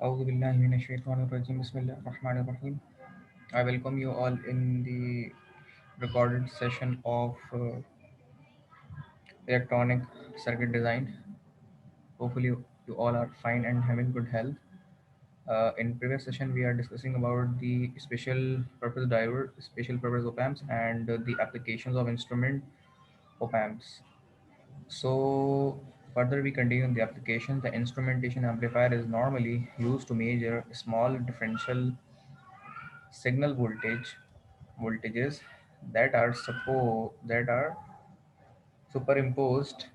أعوذ بالله من الشيطان الرجيم. بسم الله الرحمن الرحيم. I welcome you all in the recorded session of electronic circuit design. Hopefully, you all are fine and having good health. In previous session, we are discussing about the special purpose driver, special purpose op amps, and the applications of instrument op amps. So, further we continue in the application. The instrumentation amplifier is normally used to measure small differential signal voltages that are superimposed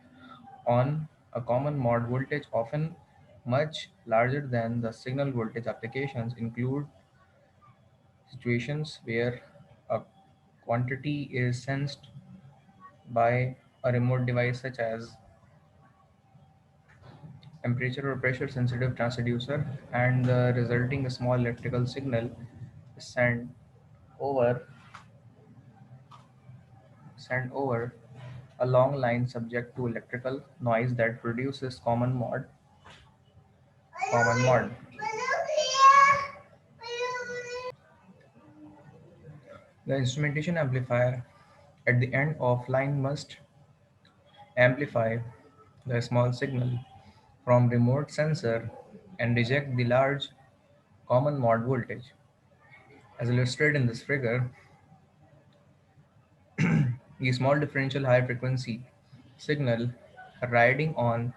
on a common mod voltage, often much larger than the signal voltage. Applications include situations where a quantity is sensed by a remote device such as temperature or pressure sensitive transducer, and the resulting small electrical signal is over sent over a long line subject to electrical noise that produces common mode. The instrumentation amplifier at the end of line must amplify the small signal from remote sensor and reject the large common mode voltage. As illustrated in this figure, the small differential high frequency signal riding on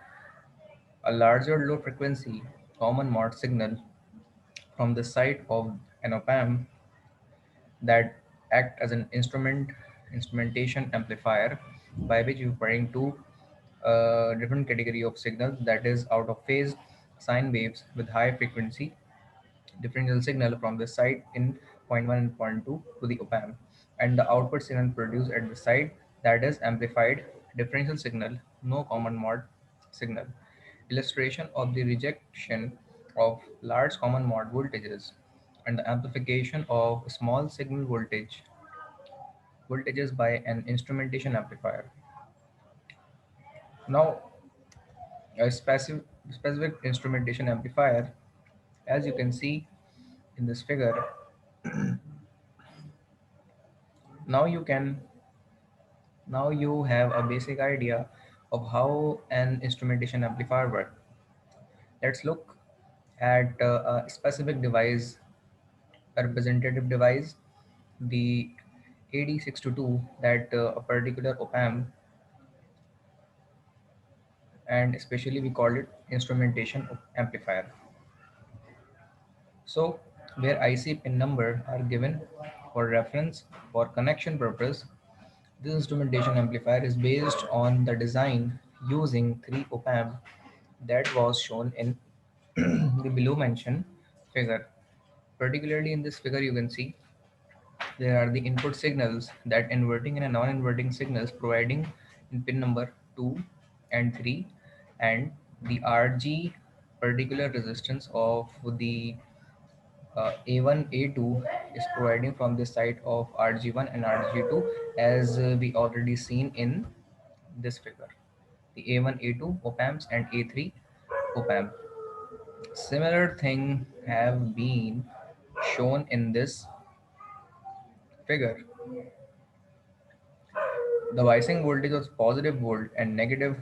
a larger low frequency common mode signal from the side of an op amp that act as an instrumentation amplifier, by which you're referring to a different category of signal that is out of phase sine waves with high frequency differential signal from the side in point 1 and point 2 to the op amp, and the output signal produced at the side, that is amplified differential signal, no common mode signal. Illustration of the rejection of large common mode voltages and the amplification of small signal voltages by an instrumentation amplifier. Now, a specific instrumentation amplifier, as you can see in this figure, now you can now you have a basic idea of how an instrumentation amplifier works. Let's look at a specific device, a representative device, the AD622, that a particular op amp, and especially we call it instrumentation amplifier. So, where IC pin number are given for reference for connection purpose, this instrumentation amplifier is based on the design using three op amp that was shown in the below mentioned figure. Particularly in this figure, you can see there are the input signals, that inverting and a non-inverting signals providing in pin number 2 and 3, and the RG particular resistance of the A1 A2 is providing from the side of RG1 and RG2, as we already seen in this figure, the A1 A2 op amps and A3 op amp. Similar thing have been shown in this figure. The biasing voltage was positive volt and negative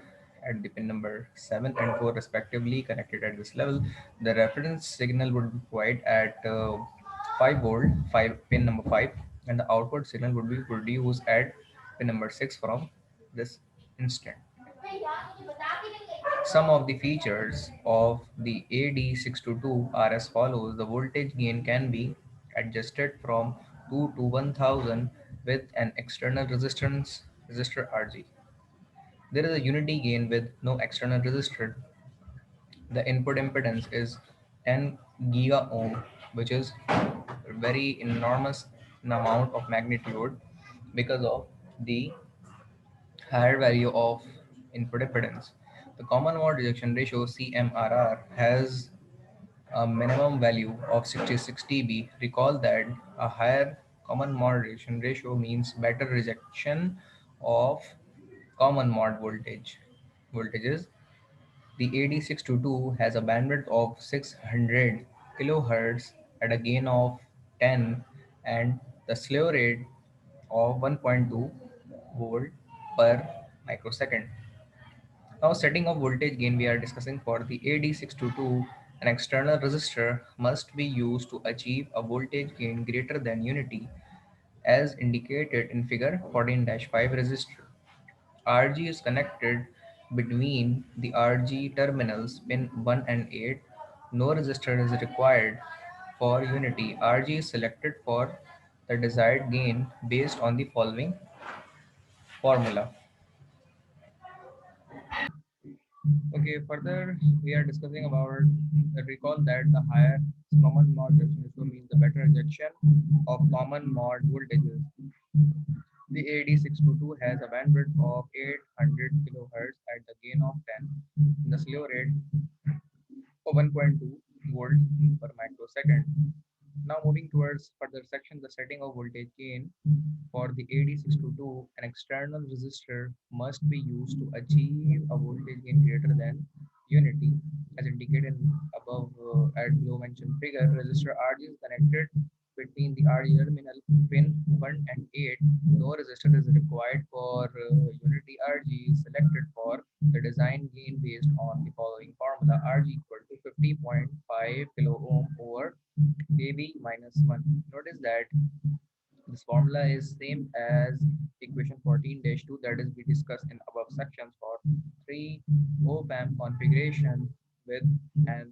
at the pin number 7 and 4 respectively connected at this level. The reference signal would be provided at 5 volt, 5 pin number 5, and the output signal would be produced at pin number 6 from this instant. Some of the features of the AD622 are as follows. The voltage gain can be adjusted from 2 to 1000 with an external resistor RG. There is a unity gain with no external resistor. The input impedance is 10 giga ohm, which is very enormous in amount of magnitude because of the higher value of input impedance. The common mode rejection ratio CMRR has a minimum value of 66 dB. Recall that a higher common mode rejection ratio means better rejection of common mode voltages, The AD622 has a bandwidth of 600 kilohertz at a gain of 10 and the slew rate of 1.2 volt per microsecond. Now, setting of voltage gain we are discussing for the AD622, an external resistor must be used to achieve a voltage gain greater than unity as indicated in figure 14-5 resistor. RG is connected between the RG terminals pin 1 and 8. No resistor is required for unity. RG is selected for the desired gain based on the following formula. Okay, further we are discussing about recall that the higher common mode junction ratio means the better rejection of common mode voltages. The AD622 has a bandwidth of 800 kilohertz at the gain of 10, the slew rate of 1.2 volt per microsecond. Now moving towards further section, the setting of voltage gain for the AD622, an external resistor must be used to achieve a voltage gain greater than unity. As indicated above at below mentioned figure, resistor RG is connected between the RG terminal pin 1 and 8. No resistor is required for unity. RG is selected for the design gain based on the following formula: RG equal to 50.5 kilo ohm over KB minus 1. Notice that this formula is same as equation 14-2 that is we discussed in above sections for 3 op-amp configuration with an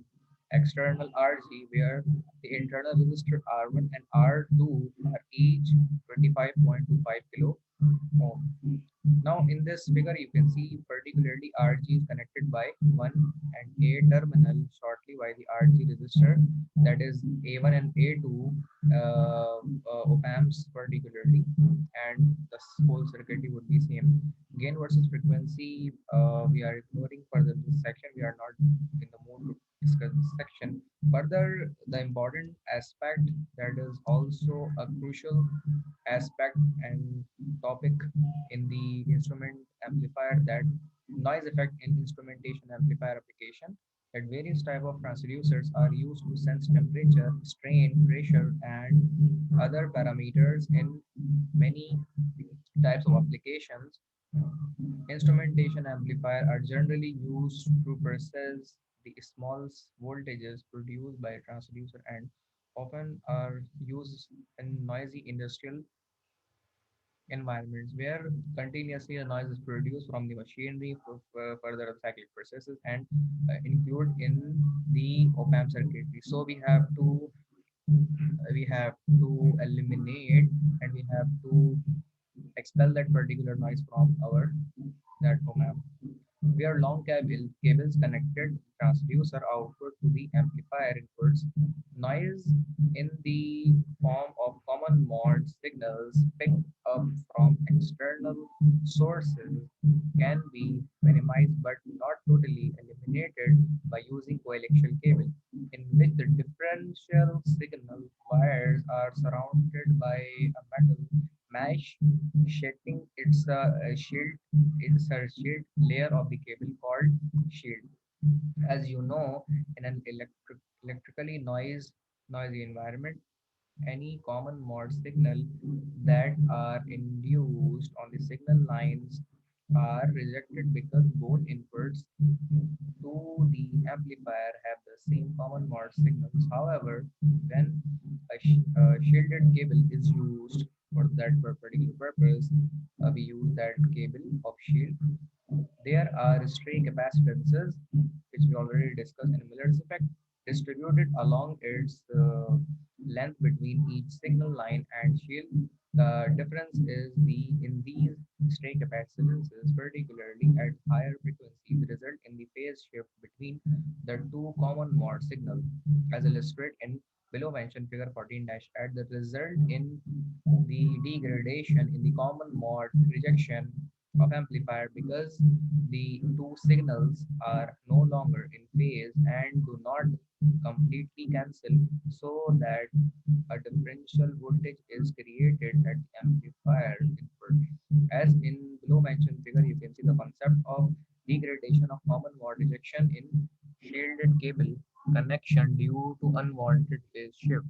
external RG where the internal resistor R1 and R2 are each 25.25 kilo ohm. Now in this figure you can see particularly RG is connected by 1 and A terminal shortly by the RG resistor, that is A1 and A2 op-amps particularly, and the whole circuitry would be same. Gain versus frequency we are ignoring further this section. We are not in the mood to discuss this section. Further, the important aspect that is also a crucial aspect and topic in the instrument amplifier, that noise effect in instrumentation amplifier application, that various type of transducers are used to sense temperature, strain, pressure and other parameters in many types of applications. Instrumentation amplifier are generally used to process the small voltages produced by a transducer and often are used in noisy industrial environments where continuously a noise is produced from the machinery for further cyclic processes and include in the op-amp circuitry. So we have to eliminate and we have to expel that particular noise from our that op-amp. We are long cables connected transducer output to the amplifier inputs. Noise in the form of common mode signals picked up from external sources can be minimized but not totally eliminated by using coaxial cable, in which the differential signal wires are surrounded by a metal mesh sheeting. It's a shield layer of the cable called shield. As you know, in an electrically noisy environment, any common mode signal that are induced on the signal lines are rejected because both inputs to the amplifier have the same common mode signals. However, when a shielded cable is used for that particular purpose, we use that cable of shield. There are stray capacitances, which we already discussed in Miller's effect, distributed along its length between each signal line and shield. The difference is the in these stray capacitances, particularly at higher frequencies, result in the phase shift between the two common mode signals, as illustrated in below mentioned figure 14 at the result in the degradation in the common mode rejection of amplifier because the two signals are no longer in phase and do not completely cancel, so that a differential voltage is created at the amplifier input. As in below mentioned figure, you can see the concept of degradation of common mode rejection in shielded cable connection due to unwanted phase shift.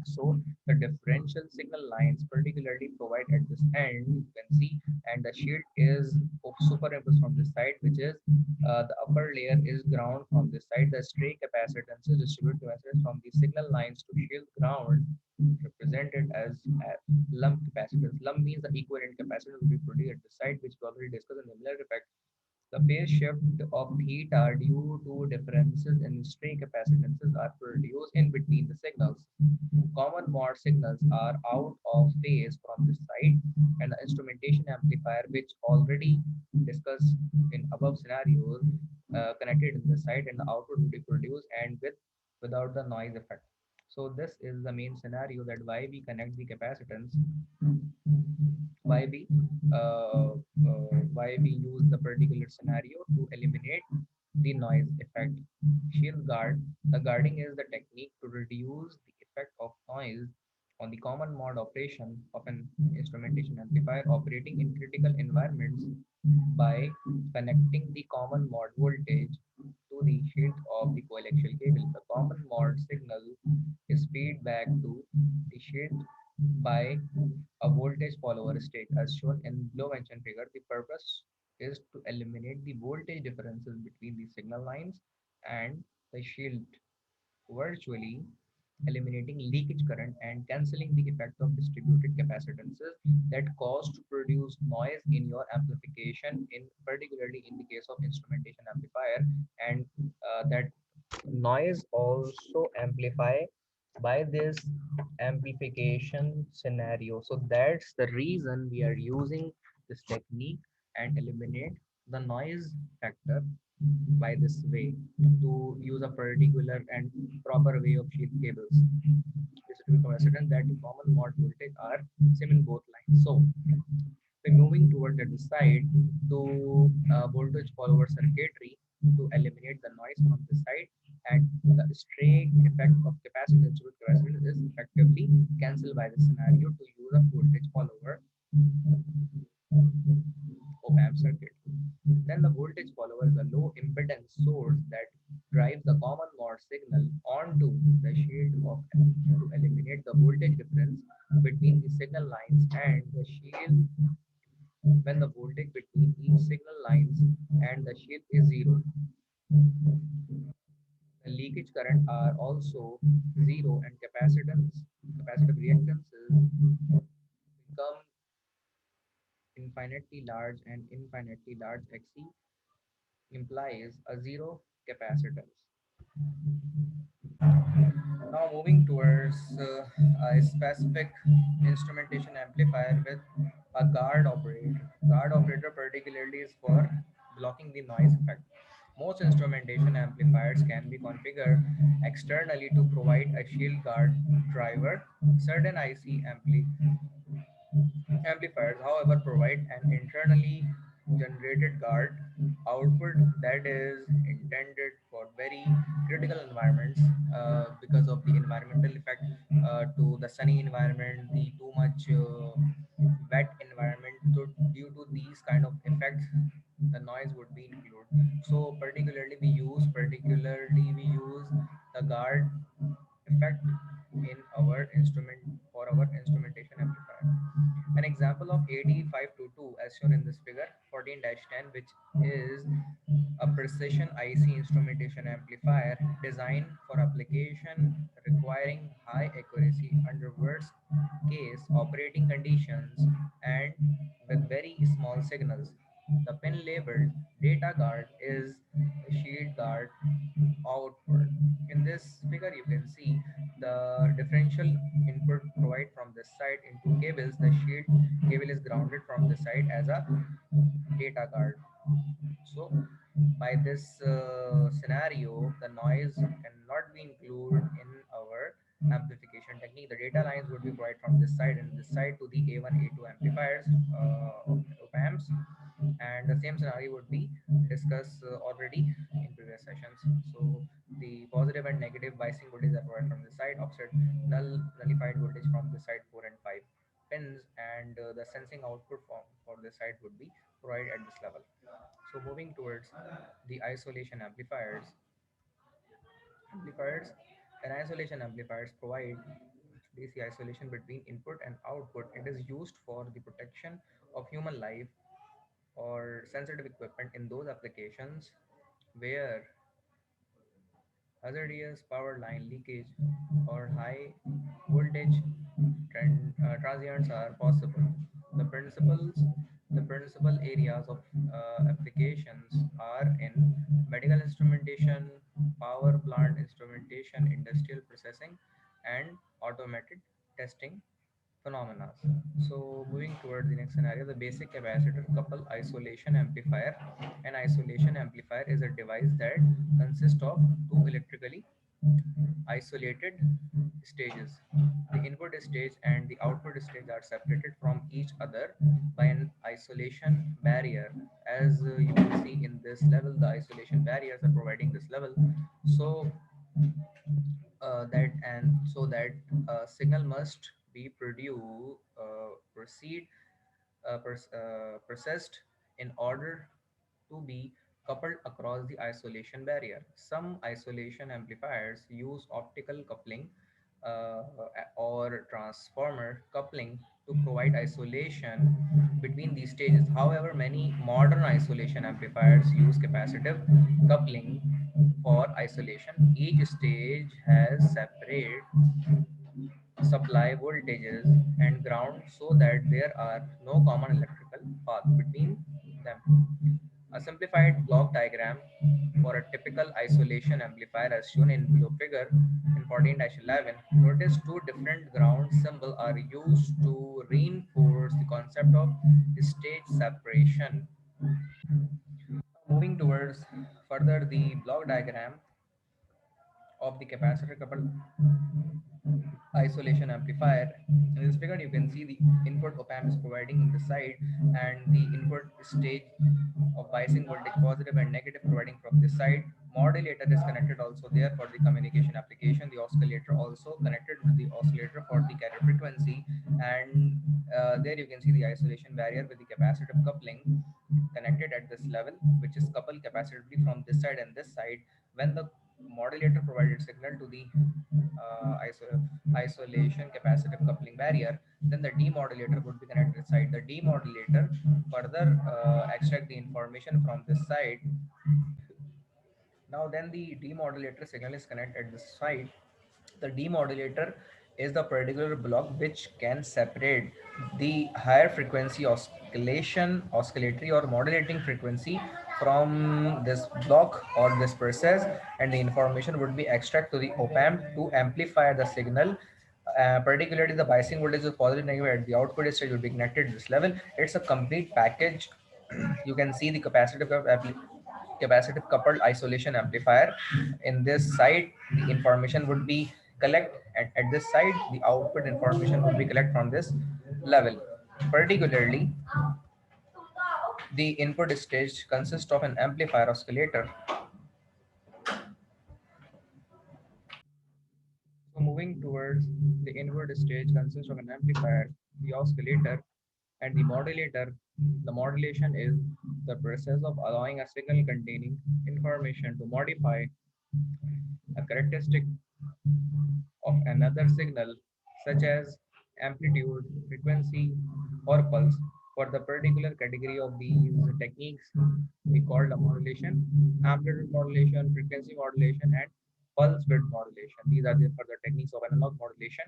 So the differential signal lines particularly provide at this end, you can see, and the shield is superimposed from this side, which is the upper layer is ground from this side. The stray capacitances distribute capacitance from the signal lines to shield ground, represented as lump capacitance. Lump means the equivalent capacitance will be produced at the side, which we already discussed in the Miller effect. The phase shift of theta due to differences in stray capacitances are produced in between the signals. Common mode signals are out of phase from this side, and the instrumentation amplifier, which already discussed in above scenarios, connected in this side, and the output will be produced and without the noise effect. So this is the main scenario, that why we connect the capacitance, why we why we use the particular scenario to eliminate the noise effect. Shield guard. The guarding is the technique to reduce the effect of noise on the common mode operation of an instrumentation amplifier operating in critical environments by connecting the common mode voltage to the shield of the coaxial cable. The common mode signal is fed back to the shield by a voltage follower state as shown in below mentioned figure. The purpose is to eliminate the voltage differences between the signal lines and the shield, virtually eliminating leakage current and cancelling the effect of distributed capacitances that cause to produce noise in your amplification, in particularly in the case of instrumentation amplifier, and that noise also amplify by this amplification scenario. So that's the reason we are using this technique and eliminate the noise factor by this way, to use a particular and proper way of shield cables. This is to be coincident that the common mode voltage are same in both lines. So we're moving towards the side to voltage follower circuitry to eliminate the noise from the side, and the stray effect of capacitance with capacitance is effectively cancelled by the scenario to use a voltage follower op-amp circuit. Then the voltage follower is a low impedance source that drives the common mode signal onto the shield of amp to eliminate the voltage difference between the signal lines and the shield. When the voltage between each signal lines and the shield is zero, the leakage current are also zero, and capacitive reactances become infinitely large, and infinitely large Xc implies a zero capacitance. Now moving towards a specific instrumentation amplifier with a guard operator. Guard operator particularly is for blocking the noise effect. Most instrumentation amplifiers can be configured externally to provide a shield guard driver. Certain amplifiers, however, provide an internally generated guard output that is intended for very critical environments, because of the environmental effect, to the sunny environment, the too much wet environment. So due to these kind of effects, the noise would be included. So particularly we use the guard effect in our instrument for our instrumentation amplifier. An example of AD522 as shown in this figure 14-10, which is a precision IC instrumentation amplifier designed for application requiring high accuracy under worst case operating conditions and with very small signals. The pin labeled data guard is the shield guard output. In this figure, you can see the differential input provided from this side into cables. The shield cable is grounded from the side as a data guard. So, by this scenario, the noise cannot be included in our amplification technique. The data lines would be provided from this side and this side to the A1, A2 amplifiers, op amps, and the same scenario would be discussed already in previous sessions. So the positive and negative biasing voltage are provided from the side, offset nullified voltage from the side 4 and 5 pins, and the sensing output for this side would be provided at this level. So moving towards the isolation amplifiers, and isolation amplifiers provide DC isolation between input and output. It is used for the protection of human life or sensitive equipment in those applications where hazardous power line leakage or high voltage transients are possible. The principles, the principal areas of applications are in medical instrumentation, power plant instrumentation, industrial processing, and automated testing phenomena. So moving towards the next scenario, the basic capacitor couple isolation amplifier. An isolation amplifier is a device that consists of two electrically isolated stages. The input stage and the output stage are separated from each other by an isolation barrier. As you can see in this level, the isolation barriers are providing this level. So that and so that signal must be processed in order to be coupled across the isolation barrier. Some isolation amplifiers use optical coupling uh, or transformer coupling to provide isolation between these stages. However, many modern isolation amplifiers use capacitive coupling for isolation. Each stage has separate supply voltages and ground so that there are no common electrical path between them. A simplified block diagram for a typical isolation amplifier as shown in below figure in 14-11. Notice two different ground symbols are used to reinforce the concept of stage separation. Moving towards further the block diagram of the capacitor coupled isolation amplifier. In this figure, you can see the input op amp is providing in the side and the input stage of biasing voltage positive and negative providing from this side. Modulator is connected also there for the communication application. The oscillator also connected with the oscillator for the carrier frequency, and there you can see the isolation barrier with the capacitive coupling connected at this level, which is coupled capacitively from this side and this side. When the modulator provided signal to the isolation capacitive coupling barrier, then the demodulator would be connected side. The demodulator further extract the information from this side. Now then the demodulator signal is connected at this side. The demodulator is the particular block which can separate the higher frequency oscillatory or modulating frequency from this block or this process, and the information would be extracted to the op amp to amplify the signal. Particularly the biasing voltage is positive negative at the output stage will be connected to this level. It's a complete package. You can see the capacitive coupled isolation amplifier. In this side, the information would be collect at this side, the output information would be collect from this level. Particularly, the input stage consists of an amplifier oscillator. So moving towards the inward stage consists of an amplifier, the oscillator, and the modulator. The modulation is the process of allowing a signal containing information to modify a characteristic of another signal, such as amplitude, frequency, or pulse. For the particular category of these techniques, we call the modulation, amplitude modulation, frequency modulation, and pulse width modulation. These are the further techniques of analog modulation.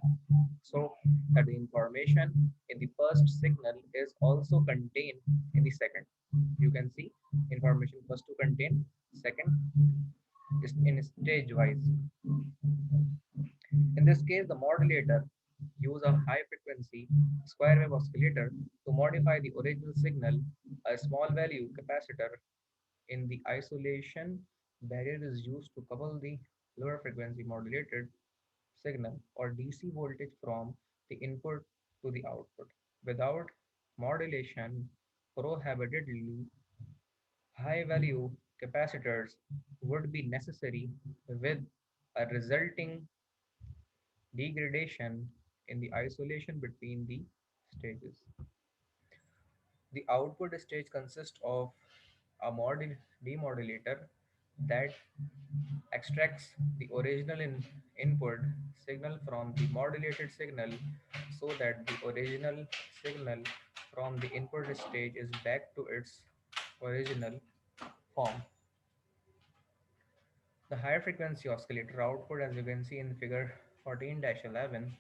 So that the information in the first signal is also contained in the second. You can see information first to contain, second is in stage wise. In this case, the modulator use a high frequency square wave oscillator to modify the original signal. A small value capacitor in the isolation barrier is used to couple the lower frequency modulated signal or DC voltage from the input to the output. Without modulation, prohibitively high value capacitors would be necessary with a resulting degradation in the isolation between the stages. The output stage consists of A demodulator that extracts the original input signal from the modulated signal so that the original signal from the input stage is back to its original form. The higher frequency oscillator output, as you can see in figure 14-11,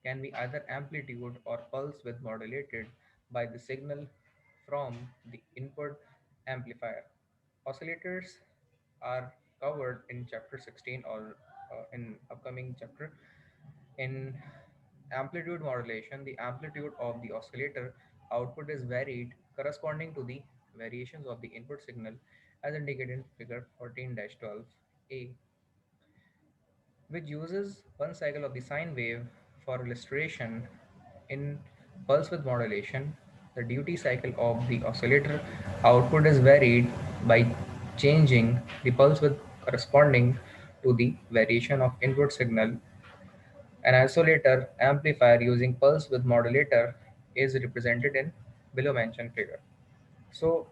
can be either amplitude or pulse width modulated by the signal from the input amplifier. Oscillators are covered in chapter 16 or in upcoming chapter. In amplitude modulation, the amplitude of the oscillator output is varied corresponding to the variations of the input signal as indicated in figure 14-12a, which uses one cycle of the sine wave for illustration. In pulse width modulation, the duty cycle of the oscillator output is varied by changing the pulse width corresponding to the variation of input signal. An isolator amplifier using pulse width modulator is represented in below mentioned figure. So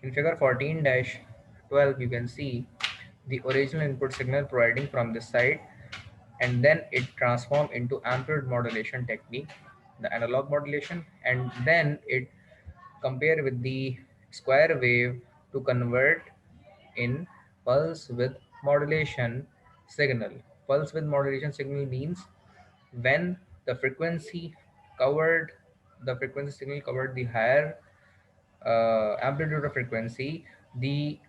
in figure 14-12, you can see the original input signal providing from this side, and then it transform into amplitude modulation technique, the analog modulation, and then it compare with the square wave to convert in pulse width modulation signal. Pulse width modulation signal means when the frequency covered the frequency signal covered the higher amplitude of frequency, the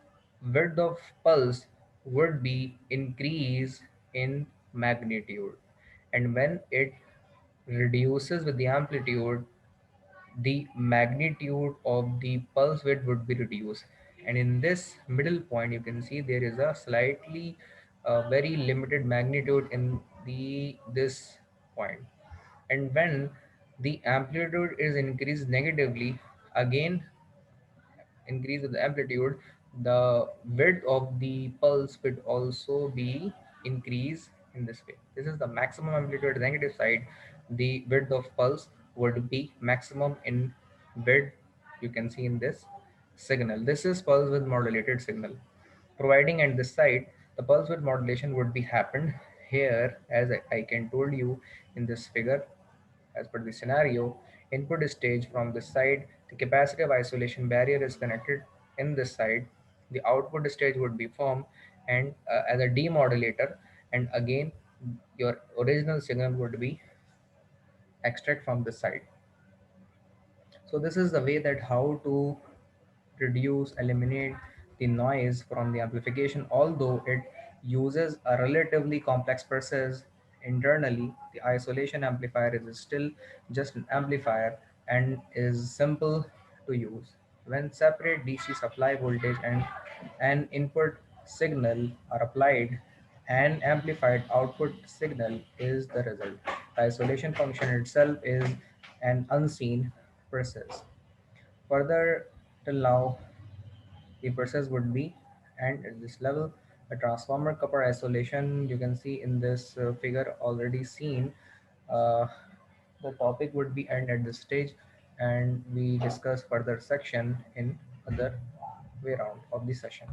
width of pulse would be increased in magnitude, and when it reduces with the amplitude, the magnitude of the pulse width would be reduced. And in this middle point, you can see there is a slightly very limited magnitude in the this point. And when the amplitude is increased negatively, again increase with the amplitude, the width of the pulse would also be increased in this way. This is the maximum amplitude negative side. The width of pulse would be maximum in width. You can see in this signal. This is pulse with modulated signal. Providing at this side, the pulse width modulation would be happened here, as I can told you in this figure. As per the scenario, input stage from this side, the capacitive isolation barrier is connected in this side. The output stage would be formed and as a demodulator, and again your original signal would be extract from this side. So this is the way that how to reduce, eliminate the noise from the amplification. Although it uses a relatively complex process internally, the isolation amplifier is still just an amplifier and is simple to use. When separate DC supply voltage and an input signal are applied, an amplified output signal is the result. The isolation function itself is an unseen process. Further, till now, the process would be, and at this level, a transformer couple isolation, you can see in this figure already seen. uh, the topic would be end at this stage, and we discuss further section in other way round of the session.